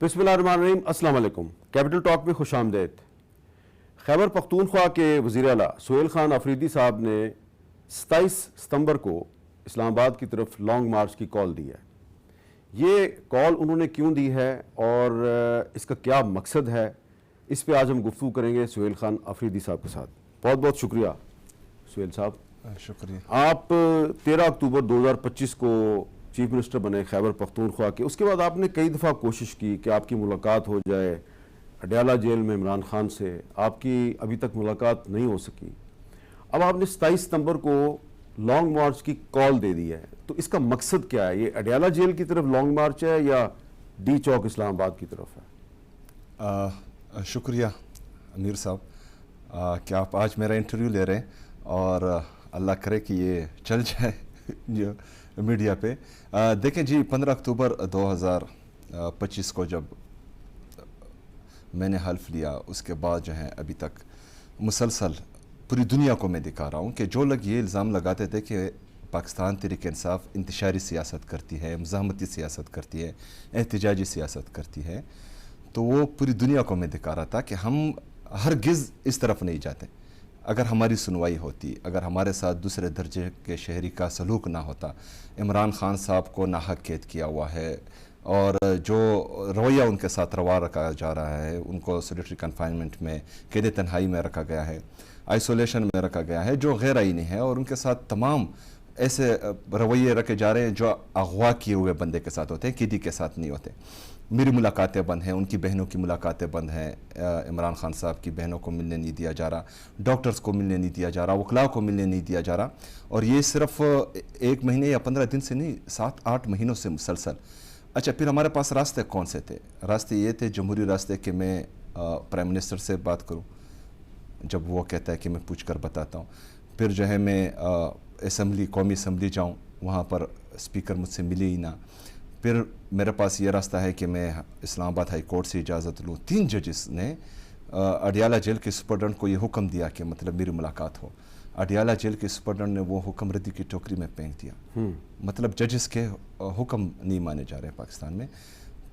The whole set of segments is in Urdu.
بسم اللہ الرحمن الرحیم، السلام علیکم۔ کیپٹل ٹاک میں خوش آمدید۔ خیبر پختونخوا کے وزیر اعلیٰ سہیل خان آفریدی صاحب نے 27 ستمبر کو اسلام آباد کی طرف لانگ مارچ کی کال دی ہے۔ یہ کال انہوں نے کیوں دی ہے اور اس کا کیا مقصد ہے، اس پہ آج ہم گفتگو کریں گے سہیل خان آفریدی صاحب کے ساتھ۔ بہت بہت شکریہ سہیل صاحب۔ شکریہ۔ آپ 13 اکتوبر 2025 کو چیف منسٹر بنے خیبر پختونخوا کے۔ اس کے بعد آپ نے کئی دفعہ کوشش کی کہ آپ کی ملاقات ہو جائے اڈیالہ جیل میں عمران خان سے، آپ کی ابھی تک ملاقات نہیں ہو سکی۔ اب آپ نے 27 ستمبر کو لانگ مارچ کی کال دے دی ہے، تو اس کا مقصد کیا ہے؟ یہ اڈیالہ جیل کی طرف لانگ مارچ ہے یا ڈی چوک اسلام آباد کی طرف ہے؟ شکریہ امیر صاحب کہ آپ آج میرا انٹرویو لے رہے ہیں، اور اللہ کرے کہ یہ چل جائے جو میڈیا پہ۔ دیکھیں جی، 15 اکتوبر 2025 کو جب میں نے حلف لیا، اس کے بعد جو ہے ابھی تک مسلسل پوری دنیا کو میں دکھا رہا ہوں کہ جو لوگ یہ الزام لگاتے تھے کہ پاکستان تحریک انصاف انتشاری سیاست کرتی ہے، مزاحمتی سیاست کرتی ہے، احتجاجی سیاست کرتی ہے، تو وہ پوری دنیا کو میں دکھا رہا تھا کہ ہم ہرگز اس طرف نہیں جاتے۔ اگر ہماری سنوائی ہوتی، اگر ہمارے ساتھ دوسرے درجے کے شہری کا سلوک نہ ہوتا، عمران خان صاحب کو ناحق قید کیا ہوا ہے اور جو رویہ ان کے ساتھ روا رکھا جا رہا ہے، ان کو سولیٹری کنفائنمنٹ میں، قید تنہائی میں رکھا گیا ہے، آئسولیشن میں رکھا گیا ہے، جو غیر آئینی ہے، اور ان کے ساتھ تمام ایسے رویے رکھے جا رہے ہیں جو اغوا کیے ہوئے بندے کے ساتھ ہوتے ہیں، قیدی کے ساتھ نہیں ہوتے۔ میری ملاقاتیں بند ہیں، ان کی بہنوں کی ملاقاتیں بند ہیں، عمران خان صاحب کی بہنوں کو ملنے نہیں دیا جا رہا، ڈاکٹرز کو ملنے نہیں دیا جا رہا، وکلاء کو ملنے نہیں دیا جا رہا، اور یہ صرف 1 مہینے یا 15 دن سے نہیں، 7-8 مہینوں سے مسلسل۔ اچھا، پھر ہمارے پاس راستے کون سے تھے؟ راستے یہ تھے جمہوری راستے کہ میں پرائم منسٹر سے بات کروں، جب وہ کہتا ہے کہ میں پوچھ کر بتاتا ہوں، پھر جو ہے میں اسمبلی، قومی اسمبلی جاؤں، وہاں پر اسپیکر مجھ سے ملے ہی نہ، پھر میرے پاس یہ راستہ ہے کہ میں اسلام آباد ہائی کورٹ سے اجازت لوں۔ 3 ججز نے اڈیالہ جیل کے سپرڈنٹ کو یہ حکم دیا کہ مطلب میری ملاقات ہو۔ اڈیالہ جیل کے سپرڈنٹ نے وہ حکم ردی کی ٹوکری میں پھینک دیا۔ مطلب ججز کے حکم نہیں مانے جا رہے ہیں پاکستان میں۔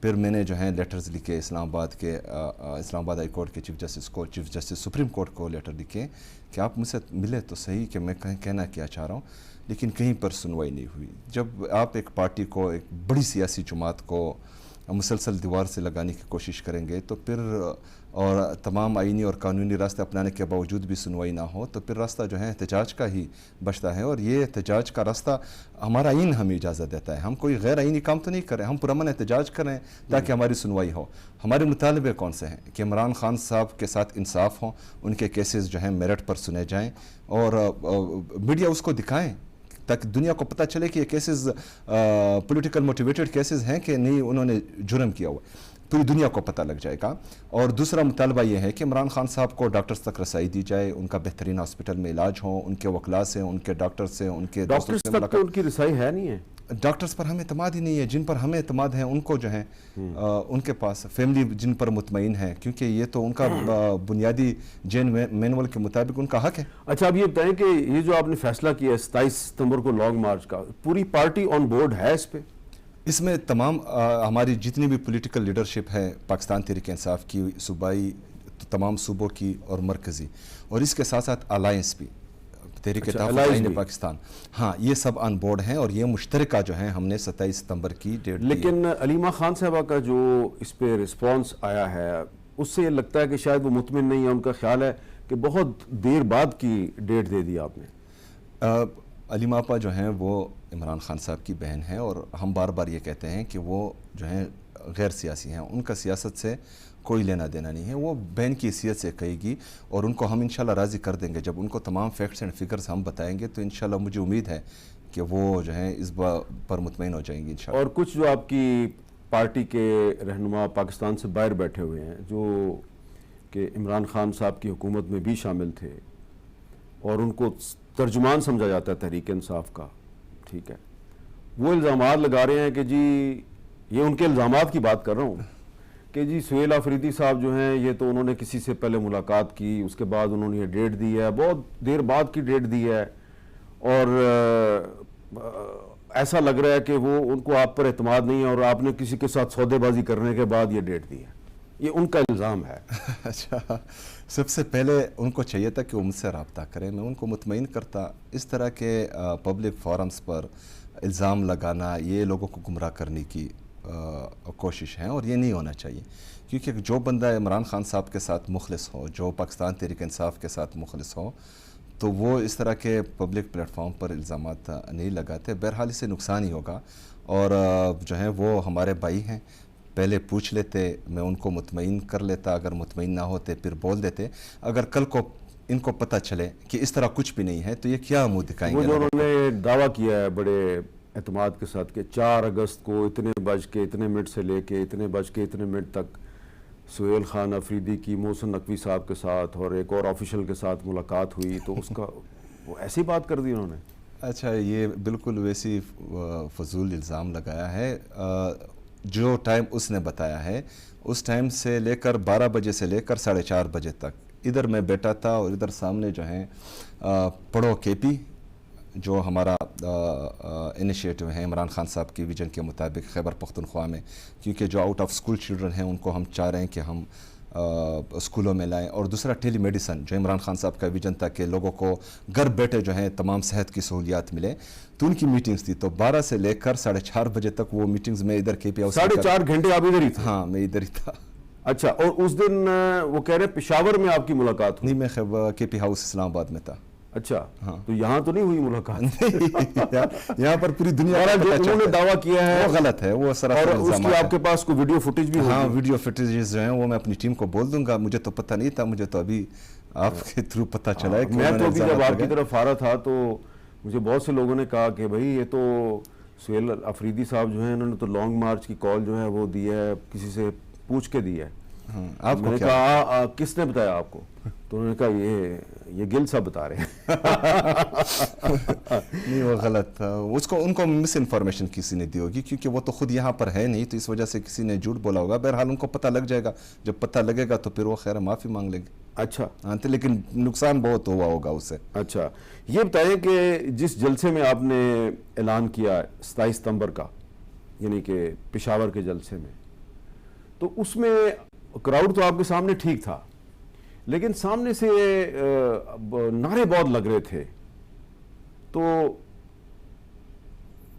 پھر میں نے جو ہے لیٹرز لکھے اسلام آباد ہائی کورٹ کے چیف جسٹس کو، چیف جسٹس سپریم کورٹ کو لیٹر لکھے کہ آپ مجھ سے ملے تو صحیح کہ میں کہنا کیا چاہ رہا ہوں، لیکن کہیں پر سنوائی نہیں ہوئی۔ جب آپ ایک پارٹی کو، ایک بڑی سیاسی جماعت کو مسلسل دیوار سے لگانے کی کوشش کریں گے، تو پھر اور تمام آئینی اور قانونی راستے اپنانے کے باوجود بھی سنوائی نہ ہو، تو پھر راستہ جو ہے احتجاج کا ہی بچتا ہے، اور یہ احتجاج کا راستہ ہمارا آئین ہمیں اجازت دیتا ہے۔ ہم کوئی غیر آئینی کام تو نہیں کریں، ہم پرامن احتجاج کریں تاکہ ہماری سنوائی ہو۔ ہمارے مطالبے کون سے ہیں؟ کہ عمران خان صاحب کے ساتھ انصاف ہوں، ان کے کیسز جو ہیں میرٹ پر سنے جائیں، اور میڈیا اس کو دکھائیں تاکہ دنیا کو پتہ چلے کہ یہ کیسز پولیٹیکل موٹیویٹڈ کیسز ہیں کہ نہیں، انہوں نے جرم کیا ہوا، پوری دنیا کو پتہ لگ جائے گا۔ اور دوسرا مطالبہ یہ ہے کہ عمران خان صاحب کو ڈاکٹرز تک رسائی دی جائے، ان کا بہترین ہاسپٹل میں علاج ہو، ان کے وکلاء سے، ان کے ڈاکٹر سے، ان کے دوستوں سے ڈاکٹرز تک تو ان کی رسائی ہے نہیں ہے۔ ڈاکٹرز پر ہمیں اعتماد ہی نہیں ہے، جن پر ہمیں اعتماد ہے ان کو جو ہے ان کے پاس فیملی جن پر مطمئن ہے، کیونکہ یہ تو ان کا بنیادی جین مینول کے مطابق ان کا حق ہے۔ اچھا، اب یہ بتائیں کہ یہ جو آپ نے فیصلہ کیا ہے 27 ستمبر کو لانگ مارچ کا، پوری پارٹی آن بورڈ ہے اس پہ؟ اس میں تمام ہماری جتنی بھی پولیٹیکل لیڈرشپ ہے پاکستان تحریک انصاف کی، صوبائی، تمام صوبوں کی اور مرکزی، اور اس کے ساتھ ساتھ الائنس بھی، تحریک تحفظ پاکستان، ہاں، یہ سب آن بورڈ ہیں، اور یہ مشترکہ جو ہیں ہم نے 27 ستمبر کی ڈیٹ۔ لیکن علیمہ خان صاحبہ کا جو اس پہ رسپانس آیا ہے، اس سے یہ لگتا ہے کہ شاید وہ مطمئن نہیں ہے، ان کا خیال ہے کہ بہت دیر بعد کی ڈیٹ دے دی آپ نے۔ علیمہ آپا جو ہیں وہ عمران خان صاحب کی بہن ہیں، اور ہم بار بار یہ کہتے ہیں کہ وہ جو ہیں غیر سیاسی ہیں، ان کا سیاست سے کوئی لینا دینا نہیں ہے، وہ بہن کی حیثیت سے کہے گی، اور ان کو ہم انشاءاللہ راضی کر دیں گے۔ جب ان کو تمام فیکٹس اینڈ فگرز ہم بتائیں گے تو انشاءاللہ مجھے امید ہے کہ وہ جو ہیں اس پر مطمئن ہو جائیں گی انشاءاللہ۔ اور کچھ جو آپ کی پارٹی کے رہنما پاکستان سے باہر بیٹھے ہوئے ہیں، جو کہ عمران خان صاحب کی حکومت میں بھی شامل تھے، اور ان کو ترجمان سمجھا جاتا ہے تحریک انصاف کا، ٹھیک ہے، وہ الزامات لگا رہے ہیں کہ جی، یہ ان کے الزامات کی بات کر رہا ہوں، کہ جی سہیل آفریدی صاحب جو ہیں یہ تو انہوں نے کسی سے پہلے ملاقات کی، اس کے بعد انہوں نے یہ ڈیٹ دی ہے، بہت دیر بعد کی ڈیٹ دی ہے، اور ایسا لگ رہا ہے کہ وہ ان کو آپ پر اعتماد نہیں ہے اور آپ نے کسی کے ساتھ سودے بازی کرنے کے بعد یہ ڈیٹ دی ہے. یہ ان کا الزام ہے. اچھا، سب سے پہلے ان کو چاہیے تھا کہ وہ مجھ سے رابطہ کریں. میں ان کو مطمئن کرتا. اس طرح کے پبلک فورمز پر الزام لگانا یہ لوگوں کو گمراہ کرنے کی کوشش ہے اور یہ نہیں ہونا چاہیے. کیونکہ جو بندہ عمران خان صاحب کے ساتھ مخلص ہو، جو پاکستان تحریک انصاف کے ساتھ مخلص ہو، تو وہ اس طرح کے پبلک پلیٹ فارم پر الزامات نہیں لگاتے. بہرحال اس سے نقصان ہی ہوگا. اور جو ہیں وہ ہمارے بھائی ہیں، پہلے پوچھ لیتے، میں ان کو مطمئن کر لیتا. اگر مطمئن نہ ہوتے پھر بول دیتے. اگر کل کو ان کو پتہ چلے کہ اس طرح کچھ بھی نہیں ہے تو یہ کیا منہ دکھائیں وہ گے؟ جو انہوں نے دعویٰ کیا ہے بڑے اعتماد کے ساتھ کہ 4 اگست کو اتنے بج کے اتنے منٹ سے لے کے اتنے بج کے اتنے منٹ تک سہیل خان افریدی کی محسن نقوی صاحب کے ساتھ اور ایک اور آفیشل کے ساتھ ملاقات ہوئی، تو اس کا وہ ایسی بات کر دی انہوں نے. اچھا، یہ بالکل ویسی فضول الزام لگایا ہے. جو ٹائم اس نے بتایا ہے اس ٹائم سے لے کر 12 بجے سے لے کر 4:30 بجے تک ادھر میں بیٹھا تھا اور ادھر سامنے جو ہیں پڑھو کے پی جو ہمارا انیشیٹو ہے عمران خان صاحب کی ویژن کے مطابق خیبر پختونخوا میں، کیونکہ جو آؤٹ آف اسکول چلڈرن ہیں ان کو ہم چاہ رہے ہیں کہ ہم اسکولوں میں لائیں. اور دوسرا ٹیلی میڈیسن جو عمران خان صاحب کا ویژن تھا کہ لوگوں کو گھر بیٹھے جو ہیں تمام صحت کی سہولیات ملے، تو ان کی میٹنگز تھی. تو 12 سے لے کر 4:30 بجے تک وہ میٹنگز میں ادھر کے پی ہاؤس 4.5 گھنٹے آپ ادھر ہی تھے؟ ہاں، میں ادھر ہی تھا. اچھا، اور اس دن وہ کہہ رہے پشاور میں آپ کی ملاقات ہوئی؟ نہیں، میں کے پی ہاؤس اسلام آباد میں تھا. اچھا، تو یہاں تو نہیں ہوئی ملاقات؟ یہاں پر پوری دنیا جو انہوں نے دعویٰ کیا ہے وہ غلط ہے. وہ سراسر اور اس الزامات کی ہیں. آپ کے پاس کوئی ویڈیو فوٹیج بھی ہاں، ہوگی؟ ویڈیو فوٹیجز جو ہیں وہ میں اپنی ٹیم کو بول دوں گا. مجھے تو پتہ نہیں تھا، مجھے تو ابھی آپ کے تھرو پتہ چلا ہے کہ میں تو ابھی جب الزامات آپ کی لگائے. طرف آ رہا تھا تو مجھے بہت سے لوگوں نے کہا کہ بھائی یہ تو سہیل افریدی صاحب جو ہیں انہوں نے تو لانگ مارچ کی کال جو ہے وہ دی ہے، کسی سے پوچھ کے دی ہے. میں نے کہا کس نے بتایا آپ کو؟ تو انہوں نے کہا یہ گل صاحب بتا رہے ہیں. نہیں، وہ غلط تھا. ان کو مس انفارمیشن کسی نے دی ہوگی، کیونکہ وہ تو خود یہاں پر ہے نہیں، تو اس وجہ سے کسی نے جھوٹ بولا ہوگا. بہرحال ان کو پتہ لگ جائے گا. جب پتہ لگے گا تو پھر وہ خیر معافی مانگ لیں گے. اچھا ہاں، لیکن نقصان بہت ہوا ہوگا اس سے. اچھا، یہ بتائیں کہ جس جلسے میں آپ نے اعلان کیا 27 ستمبر کا، یعنی کہ پشاور کے جلسے میں، تو اس میں کراؤڈ تو آپ کے سامنے ٹھیک تھا، لیکن سامنے سے نعرے بہت لگ رہے تھے. تو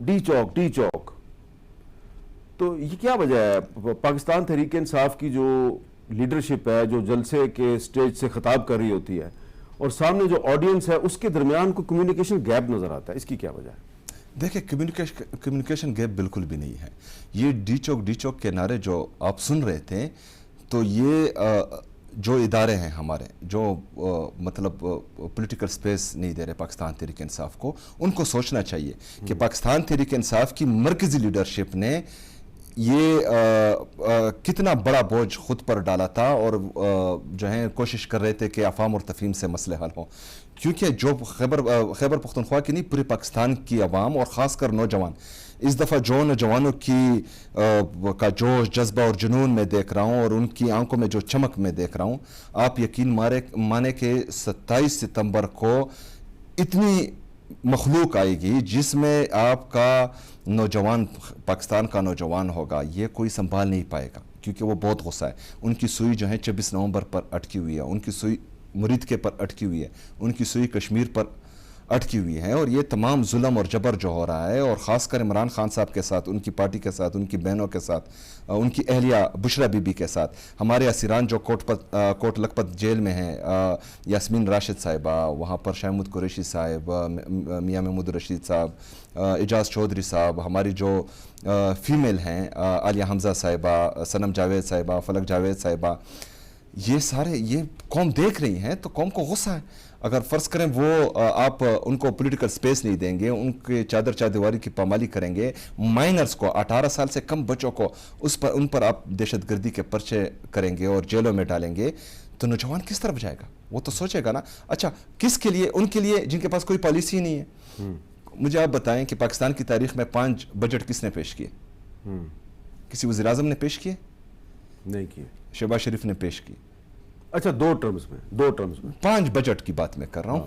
ڈی چوک تو یہ کیا وجہ ہے؟ پاکستان تحریک انصاف کی جو لیڈرشپ ہے جو جلسے کے سٹیج سے خطاب کر رہی ہوتی ہے اور سامنے جو آڈینس ہے اس کے درمیان کو کمیونیکیشن گیپ نظر آتا ہے، اس کی کیا وجہ ہے؟ دیکھیں، کمیونیکیشن گیپ بالکل بھی نہیں ہے. یہ ڈی چوک کے نعرے جو آپ سن رہے تھے، تو یہ جو ادارے ہیں ہمارے جو مطلب پولیٹیکل سپیس نہیں دے رہے پاکستان تحریک انصاف کو، ان کو سوچنا چاہیے کہ پاکستان تحریک انصاف کی مرکزی لیڈرشپ نے یہ کتنا بڑا بوجھ خود پر ڈالا تھا اور جو ہیں کوشش کر رہے تھے کہ افہام اور تفہیم سے مسئلے حل ہوں. کیونکہ جو خیبر پختونخوا کی نہیں، پورے پاکستان کی عوام اور خاص کر نوجوان اس دفعہ جو نوجوانوں کا جوش، جذبہ اور جنون میں دیکھ رہا ہوں اور ان کی آنکھوں میں جو چمک میں دیکھ رہا ہوں، آپ یقین مانے کہ 27 ستمبر کو اتنی مخلوق آئے گی جس میں آپ کا نوجوان، پاکستان کا نوجوان ہوگا، یہ کوئی سنبھال نہیں پائے گا، کیونکہ وہ بہت غصہ ہے. ان کی سوئی جو ہے 24 نومبر پر اٹکی ہوئی ہے، ان کی سوئی مرید کے پر اٹکی ہوئی ہے، ان کی سوئی کشمیر پر اٹکی ہوئی ہے. اور یہ تمام ظلم اور جبر جو ہو رہا ہے، اور خاص کر عمران خان صاحب کے ساتھ، ان کی پارٹی کے ساتھ، ان کی بہنوں کے ساتھ، ان کی اہلیہ بشرا بی بی کے ساتھ، ہمارے اسیران جو کوٹ لکھپت جیل میں ہیں، یاسمین راشد صاحبہ، وہاں پر شہمود قریشی صاحب، میاں محمود رشید صاحب، اعجاز چودھری صاحب، ہماری جو فیمیل ہیں عالیہ حمزہ صاحبہ، صنم جاوید صاحبہ، فلک جاوید صاحبہ، یہ سارے یہ قوم دیکھ رہی ہیں تو قوم کو غصہ ہے. اگر فرض کریں وہ آپ ان کو پولیٹیکل سپیس نہیں دیں گے، ان کے چادر چادیواری کی پامالی کریں گے، مائنرز کو، 18 سال سے کم بچوں کو ان پر آپ دہشت گردی کے پرچے کریں گے اور جیلوں میں ڈالیں گے، تو نوجوان کس طرف جائے گا؟ وہ تو سوچے گا نا. اچھا، کس کے لیے؟ ان کے لیے جن کے پاس کوئی پالیسی نہیں ہے. مجھے آپ بتائیں کہ پاکستان کی تاریخ میں 5 بجٹ کس نے پیش کیے؟ کسی وزیر اعظم نے پیش کیے؟ نہیں کیے. شہباز شریف نے پیش کی. اچھا، 2 ٹرمز میں 5 بجٹ کی بات میں کر رہا ہوں.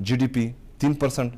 GDP 3%,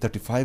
$35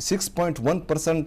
6.1%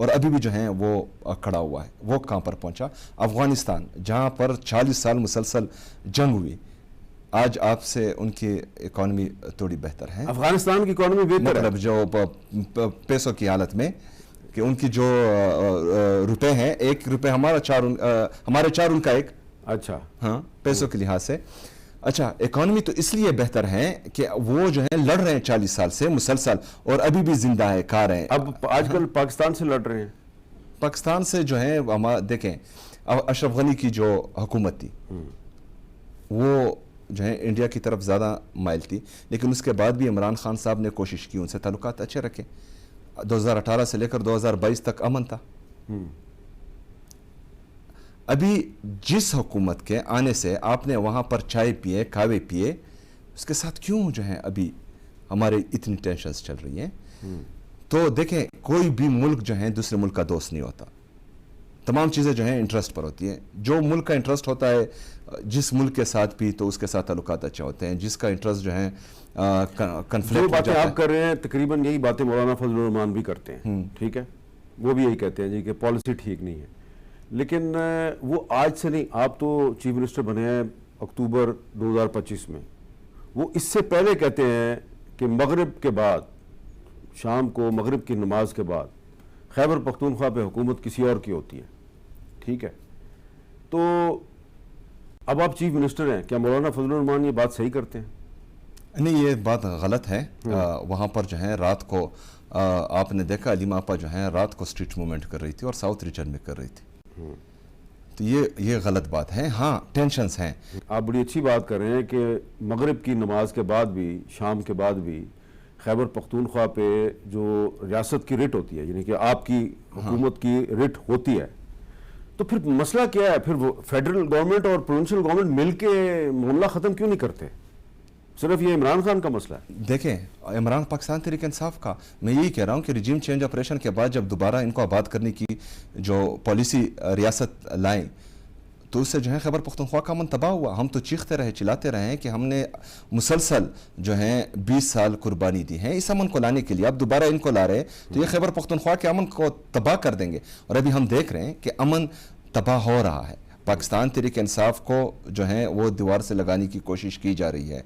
اور ابھی بھی جو ہیں وہ کھڑا ہوا ہے. وہ کہاں پر پہنچا؟ افغانستان جہاں پر 40 سال مسلسل جنگ ہوئی, آج آپ سے ان کی اکانومی تھوڑی بہتر ہے. افغانستان کی اکانومی بہتر ہے مطلب جو پیسوں کی حالت میں کہ ان کی جو روپے ہیں, 1 روپے ہمارے 4 ان کا 1. اچھا, ہاں, پیسوں کے لحاظ سے. اچھا, اکانومی تو اس لیے بہتر ہے کہ وہ جو ہیں لڑ رہے ہیں 40 سال سے مسلسل, اور ابھی بھی زندہ ہے, کھا رہے ہیں. اب آج کل پاکستان سے لڑ رہے ہیں. پاکستان سے جو ہے دیکھیں, اشرف غنی کی جو حکومت تھی وہ جو ہے انڈیا کی طرف زیادہ مائل تھی, لیکن اس کے بعد بھی عمران خان صاحب نے کوشش کی ان سے تعلقات اچھے رکھے. 2018 سے لے کر 2022 تک امن تھا. ابھی جس حکومت کے آنے سے آپ نے وہاں پر چائے پیے, کھاوے پیے, اس کے ساتھ کیوں جو ہے ابھی ہمارے اتنی ٹینشنز چل رہی ہیں؟ تو دیکھیں, کوئی بھی ملک جو ہے دوسرے ملک کا دوست نہیں ہوتا. تمام چیزیں جو ہیں انٹرسٹ پر ہوتی ہیں. جو ملک کا انٹرسٹ ہوتا ہے جس ملک کے ساتھ بھی, تو اس کے ساتھ تعلقات اچھے ہوتے ہیں. جس کا انٹرسٹ جو ہے کنفلکٹ جو باتیں آپ کر رہے ہیں تقریباً یہی باتیں مولانا فضل الرحمان بھی کرتے ہیں. ٹھیک ہے, وہ بھی یہی کہتے ہیں جی کہ پالیسی ٹھیک نہیں ہے. لیکن وہ آج سے نہیں, آپ تو چیف منسٹر بنے ہیں اکتوبر 2025 میں. وہ اس سے پہلے کہتے ہیں کہ مغرب کے بعد, شام کو مغرب کی نماز کے بعد خیبر پختونخوا پہ حکومت کسی اور کی ہوتی ہے. ٹھیک ہے, تو اب آپ چیف منسٹر ہیں, کیا مولانا فضل الرحمان یہ بات صحیح کرتے ہیں؟ نہیں, یہ بات غلط ہے. وہاں پر جو ہے رات کو آپ نے دیکھا علیمہ آپا جو ہیں رات کو اسٹریٹ موومنٹ کر رہی تھی اور ساؤتھ ریجن میں کر رہی تھی. تو یہ غلط بات ہے. ہاں, ٹینشنز ہیں. آپ بڑی اچھی بات کر رہے ہیں کہ مغرب کی نماز کے بعد بھی, شام کے بعد بھی خیبر پختونخوا پہ جو ریاست کی رٹ ہوتی ہے, یعنی کہ آپ کی حکومت کی رٹ ہوتی ہے, تو پھر مسئلہ کیا ہے؟ پھر وہ فیڈرل گورنمنٹ اور پروونشل گورنمنٹ مل کے معاملہ ختم کیوں نہیں کرتے؟ صرف یہ عمران خان کا مسئلہ ہے؟ دیکھیں, عمران پاکستان تحریک انصاف کا, میں یہی کہہ رہا ہوں کہ ریجیم چینج آپریشن کے بعد جب دوبارہ ان کو آباد کرنے کی جو پالیسی ریاست لائیں, تو اس سے جو ہے خیبر پختونخوا کا امن تباہ ہوا. ہم تو چیختے رہے, چلاتے رہے کہ ہم نے مسلسل جو ہیں 20 سال قربانی دی ہے اس امن کو لانے کے لیے. اب دوبارہ ان کو لا رہے تو یہ خیبر پختونخوا کے امن کو تباہ کر دیں گے. اور ابھی ہم دیکھ رہے ہیں کہ امن تباہ ہو رہا ہے. پاکستان تحریک انصاف کو جو ہے وہ دیوار سے لگانے کی کوشش کی جا رہی ہے.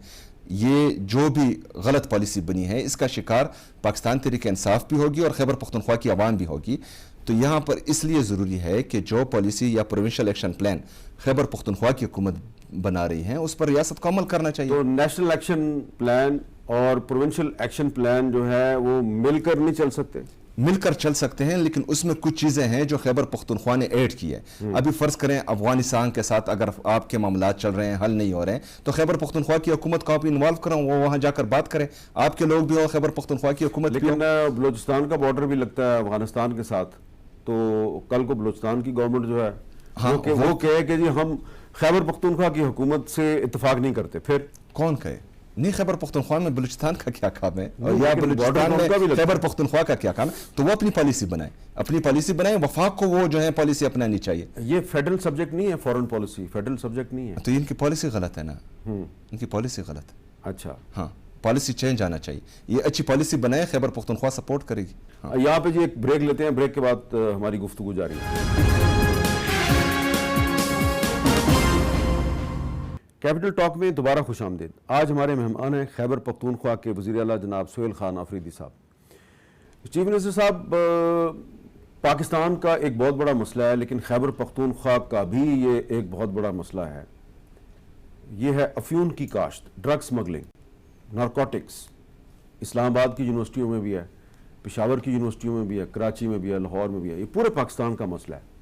یہ جو بھی غلط پالیسی بنی ہے اس کا شکار پاکستان تحریک انصاف بھی ہوگی اور خیبر پختونخوا کی عوام بھی ہوگی. تو یہاں پر اس لیے ضروری ہے کہ جو پالیسی یا provincial action plan Khyber Pakhtunkhwa کی حکومت بنا رہی ہیں اس پر ریاست کو عمل کرنا چاہیے. تو نیشنل ایکشن پلان اور پروونشل ایکشن پلان جو ہے وہ مل کر نہیں چل سکتے؟ مل کر چل سکتے ہیں, لیکن اس میں کچھ چیزیں ہیں جو خیبر پختونخوا نے ایڈ کی ہے. ابھی فرض کریں افغانستان کے ساتھ اگر آپ کے معاملات چل رہے ہیں, حل نہیں ہو رہے ہیں, تو خیبر پختونخوا کی حکومت کو آپ انوالو کریں, وہ وہاں جا کر بات کریں, آپ کے لوگ بھی ہو, خیبر پختونخوا کی حکومت بھی ہو. لیکن بلوچستان کا بارڈر بھی لگتا ہے افغانستان کے ساتھ, تو کل کو بلوچستان کی گورنمنٹ جو ہے وہ کہے کہ جی ہم خیبر پختونخوا کی حکومت سے اتفاق نہیں کرتے, پھر کون کہے؟ نہیں, خیبر پختونخوا میں بلوچستان کا کیا کام ہے, اور یا بلوچستان میں خیبر پختونخوا کا کیا کام ہے؟ تو وہ اپنی پالیسی بنائیں, وفاق کو وہ جو ہے پالیسی اپنانی چاہیے. یہ فیڈرل سبجیکٹ نہیں ہے, فورن پالیسی فیڈرل سبجیکٹ نہیں ہے. تو ان کی پالیسی غلط ہے نا, ان کی پالیسی غلط ہے. اچھا, ہاں, پالیسی چینج آنا چاہیے. یہ اچھی پالیسی بنائے, خیبر پختونخوا سپورٹ کرے گی. یہاں پہ جی ایک بریک لیتے ہیں, بریک کے بعد ہماری گفتگو جاری ہے. کیپٹل ٹاک میں دوبارہ خوش آمدید. آج ہمارے مہمان ہیں خیبر پختونخوا کے وزیر اعلیٰ جناب سہیل خان آفریدی صاحب. چیف منسٹر صاحب, پاکستان کا ایک بہت بڑا مسئلہ ہے, لیکن خیبر پختونخوا کا بھی یہ ایک بہت بڑا مسئلہ ہے. یہ ہے افیون کی کاشت, ڈرگ سمگلنگ, نارکوٹکس. اسلام آباد کی یونیورسٹیوں میں بھی ہے, پشاور کی یونیورسٹیوں میں بھی ہے, کراچی میں بھی ہے, لاہور میں بھی ہے. یہ پورے پاکستان کا مسئلہ ہے.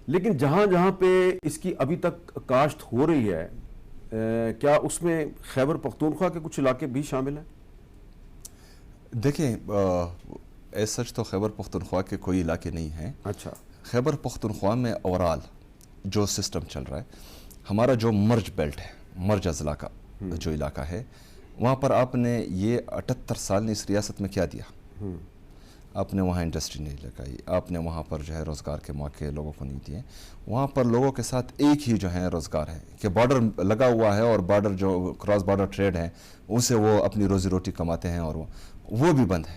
لیکن جہاں جہاں پہ اس کی ابھی تک کاشت ہو رہی ہے, کیا اس میں خیبر پختونخوا کے کچھ علاقے بھی شامل ہیں؟ دیکھیں, ایز سچ تو خیبر پختونخوا کے کوئی علاقے نہیں ہیں. اچھا, خیبر پختونخوا میں اوورال جو سسٹم چل رہا ہے, ہمارا جو مرج بیلٹ ہے, مرج اضلاع کا جو علاقہ ہے, وہاں پر آپ نے یہ 78 سال نے اس ریاست میں کیا دیا؟ آپ نے وہاں انڈسٹری نہیں لگائی, آپ نے وہاں پر جو ہے روزگار کے مواقع لوگوں کو نہیں دیے. وہاں پر لوگوں کے ساتھ ایک ہی جو ہے روزگار ہے کہ بارڈر لگا ہوا ہے, اور بارڈر جو کراس بارڈر ٹریڈ ہے اسے وہ اپنی روزی روٹی کماتے ہیں, اور وہ بھی بند ہے.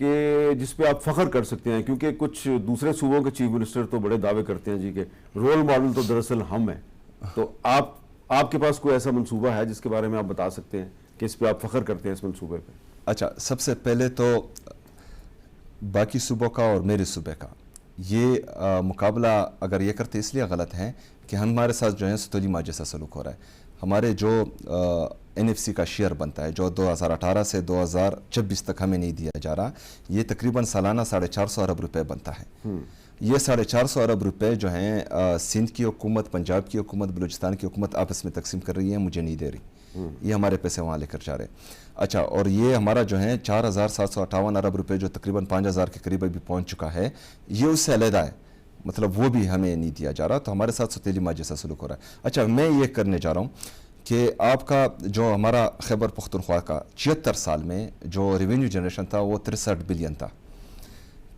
کہ جس پہ آپ فخر کر سکتے ہیں؟ کیونکہ کچھ دوسرے صوبوں کے چیف منسٹر تو بڑے دعوے کرتے ہیں جی کہ رول ماڈل تو دراصل ہم ہیں، تو آپ کے پاس کوئی ایسا منصوبہ ہے جس کے بارے میں آپ بتا سکتے ہیں کہ اس پہ آپ فخر کرتے ہیں اس منصوبے پہ؟ اچھا، سب سے پہلے تو باقی صوبوں کا اور میرے صوبے کا یہ مقابلہ اگر یہ کرتے اس لیے غلط ہے کہ ہمارے ساتھ جو ہے ستولی ماں جیسا سلوک ہو رہا ہے. ہمارے جو این ایف سی کا شیئر بنتا ہے جو 2018 سے 2026 تک ہمیں نہیں دیا جا رہا، یہ تقریباً سالانہ 450 ارب روپے بنتا ہے. یہ 450 ارب روپے جو ہیں سندھ کی حکومت، پنجاب کی حکومت، بلوچستان کی حکومت آپس میں تقسیم کر رہی ہے، مجھے نہیں دے رہی. یہ ہمارے پیسے وہاں لے کر جا رہے. اچھا، اور یہ ہمارا جو ہے 4758 ارب روپے جو تقریباً 5000 کے قریب ابھی پہنچ چکا ہے، یہ اس سے علیحدہ ہے، مطلب وہ بھی ہمیں نہیں دیا جا رہا. تو ہمارے ساتھ ستیلی ماں جیسا سلوک ہو رہا ہے. اچھا، میں یہ کرنے جا رہا ہوں کہ آپ کا جو ہمارا خیبر پختونخوا کا 76 سال میں جو ریونیو جنریشن تھا وہ 63 بلین تھا.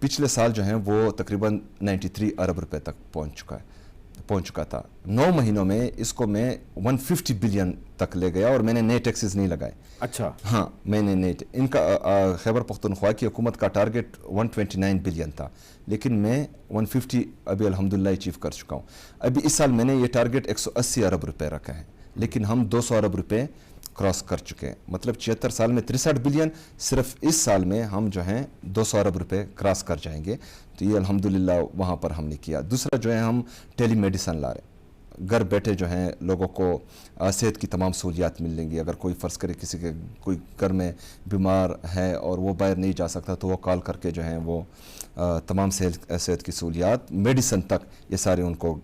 پچھلے سال جو ہیں وہ تقریباً 93 ارب روپے تک پہنچ چکا تھا. 9 مہینوں میں اس کو میں 150 بلین تک لے گیا اور میں نے نئے ٹیکسز نہیں لگائے. اچھا، ہاں، میں نے ان کا خیبر پختونخوا کی حکومت کا ٹارگٹ 129 بلین تھا، لیکن میں 150 ابھی الحمدللہ اچیو کر چکا ہوں. ابھی اس سال میں نے یہ ٹارگٹ 180 ارب روپے رکھا ہے، لیکن ہم 200 ارب روپے کراس کر چکے ہیں. مطلب 76 سال میں 63 بلین، صرف اس سال میں ہم جو ہیں 200 ارب روپے کراس کر جائیں گے. تو یہ الحمدللہ وہاں پر ہم نے کیا. دوسرا جو ہے ہم ٹیلی میڈیسن لا رہے ہیں. گھر بیٹھے جو ہیں لوگوں کو صحت کی تمام سہولیات ملیں گی. اگر کوئی فرض کرے کسی کے کوئی گھر میں بیمار ہے اور وہ باہر نہیں جا سکتا تو وہ کال کر کے جو ہیں وہ تمام صحت کی سہولیات، میڈیسن تک یہ سارے ان کو،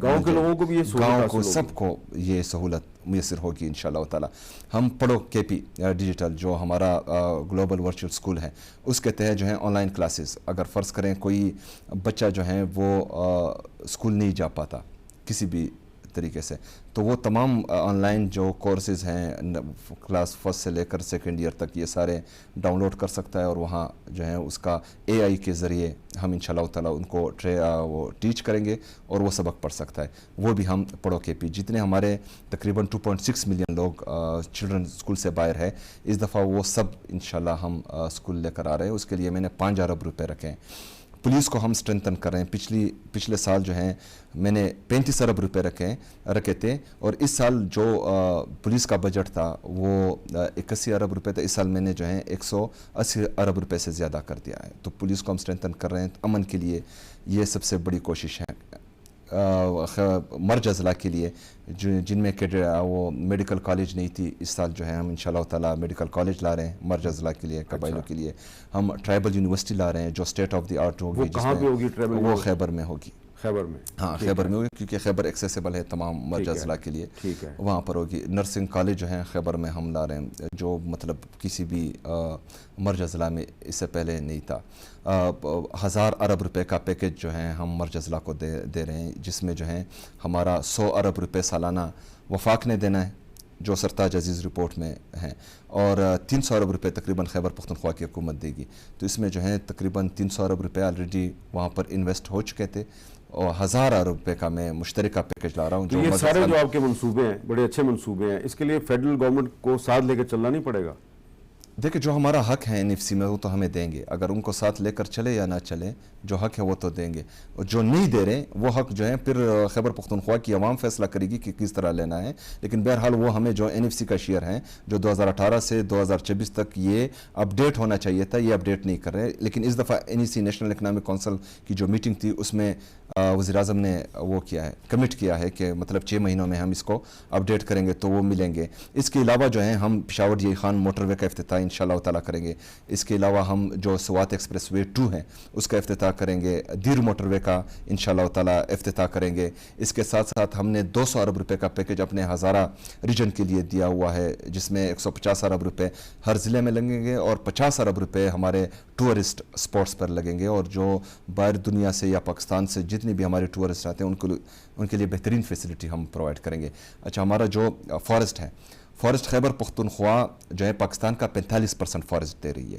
گاؤں کے لوگوں کو بھی یہ سہولت، گاؤں کو سب کو یہ سہولت میسر ہوگی انشاءاللہ تعالی. ہم پڑھو کے پی ڈیجیٹل جو ہمارا گلوبل ورچوئل اسکول ہے، اس کے تحت جو ہے آن لائن کلاسز، اگر فرض کریں کوئی بچہ جو ہے وہ اسکول نہیں جا پاتا کسی بھی طریقے سے، تو وہ تمام آن لائن جو کورسز ہیں کلاس فرسٹ سے لے کر سیکنڈ ایئر تک یہ سارے ڈاؤن لوڈ کر سکتا ہے. اور وہاں جو ہے اس کا اے آئی کے ذریعے ہم انشاءاللہ تعالی ان کو وہ ٹیچ کریں گے اور وہ سبق پڑھ سکتا ہے. وہ بھی ہم پڑھو کے پی جتنے ہمارے تقریباً 2.6 ملین لوگ چلڈرن اسکول سے باہر ہے، اس دفعہ وہ سب انشاءاللہ ہم اسکول لے کر آ رہے ہیں. اس کے لیے میں نے 5 ارب روپے رکھے ہیں. پولیس کو ہم سٹرینتھن کر رہے ہیں. پچھلے سال جو ہیں میں نے 35 ارب روپے رکھے تھے، اور اس سال جو پولیس کا بجٹ تھا وہ 81 ارب روپے تھا. اس سال میں نے جو ہے 180 ارب روپے سے زیادہ کر دیا ہے. تو پولیس کو ہم سٹرینتھن کر رہے ہیں. امن کے لیے یہ سب سے بڑی کوشش ہے. مرج اضلاع کے لیے جن میں وہ میڈیکل کالج نہیں تھی، اس سال جو ہے ہم انشاءاللہ تعالی میڈیکل کالج لا رہے ہیں. مرج اضلاع کے لیے، قبائلوں کے لیے ہم ٹرائبل یونیورسٹی لا رہے ہیں جو اسٹیٹ آف دی آرٹ ہوگی. کہاں پہ ہوگی ٹرائبل؟ وہ خیبر میں ہوگی. خیبر میں؟ ہاں، خیبر میں ہوگی کیونکہ خیبر ایکسیسیبل ہے تمام مرج اضلاع کے لیے. وہاں پر ہوگی. نرسنگ کالج جو ہیں خیبر میں ہم لا رہے ہیں جو مطلب کسی بھی مرج اضلاع میں اس سے پہلے نہیں تھا. 1000 ارب روپے کا پیکج جو ہے ہم مرج اضلاع کو دے رہے ہیں، جس میں جو ہے ہمارا 100 ارب روپے سالانہ وفاق نے دینا ہے جو سرتاج عزیز رپورٹ میں ہیں، اور 300 ارب روپے تقریباً خیبر پختونخوا کی حکومت دے گی. تو اس میں جو ہے تقریباً 300 ارب روپے آلریڈی وہاں پر انویسٹ ہو چکے تھے، اور 1000 ارب روپے کا میں مشترکہ پیکج لا رہا ہوں. یہ سارے جو آپ کے منصوبے ہیں بڑے اچھے منصوبے ہیں، اس کے لیے فیڈرل گورنمنٹ کو ساتھ لے کے چلنا نہیں پڑے گا؟ دیکھیں، جو ہمارا حق ہے این ایف سی میں وہ تو ہمیں دیں گے. اگر ان کو ساتھ لے کر چلے یا نہ چلے، جو حق ہے وہ تو دیں گے. اور جو نہیں دے رہے وہ حق جو ہے پھر خیبر پختونخوا کی عوام فیصلہ کرے گی کہ کس طرح لینا ہے. لیکن بہرحال وہ ہمیں جو این ایف سی کا شیئر ہیں جو 2018 سے 2026 تک یہ اپڈیٹ ہونا چاہیے تھا، یہ اپڈیٹ نہیں کر رہے. لیکن اس دفعہ این ای سی نیشنل اکنامک کونسل کی جو میٹنگ تھی اس میں وزیر اعظم نے وہ کیا ہے، کمٹ کیا ہے کہ مطلب 6 مہینوں میں ہم اس کو اپڈیٹ کریں گے تو وہ ملیں گے. اس کے علاوہ جو ہے ہم پشاور جی خان موٹر وے کا افتتاح انشاءاللہ تعالیٰ کریں گے. اس کے علاوہ ہم جو سوات ایکسپریس وے 2 ہیں اس کا افتتاح کریں گے. دیر موٹر وے کا انشاءاللہ تعالیٰ افتتاح کریں گے. اس کے ساتھ ساتھ ہم نے 200 ارب روپے کا پیکج اپنے ہزارہ ریجن کے لیے دیا ہوا ہے، جس میں 150 ارب روپے ہر ضلع میں لگیں گے اور 50 ارب روپے ہمارے ٹورسٹ اسپاٹس پر لگیں گے. اور جو باہر دنیا سے یا پاکستان سے جتنے بھی ہمارے ٹورسٹ آتے ہیں ان کے لیے بہترین فیسلٹی ہم پرووائڈ کریں گے. اچھا، ہمارا جو فارسٹ ہے، فارسٹ خیبر پختونخوا جو ہے پاکستان کا 45% فارسٹ دے رہی ہے.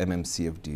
MMCFD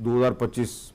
2025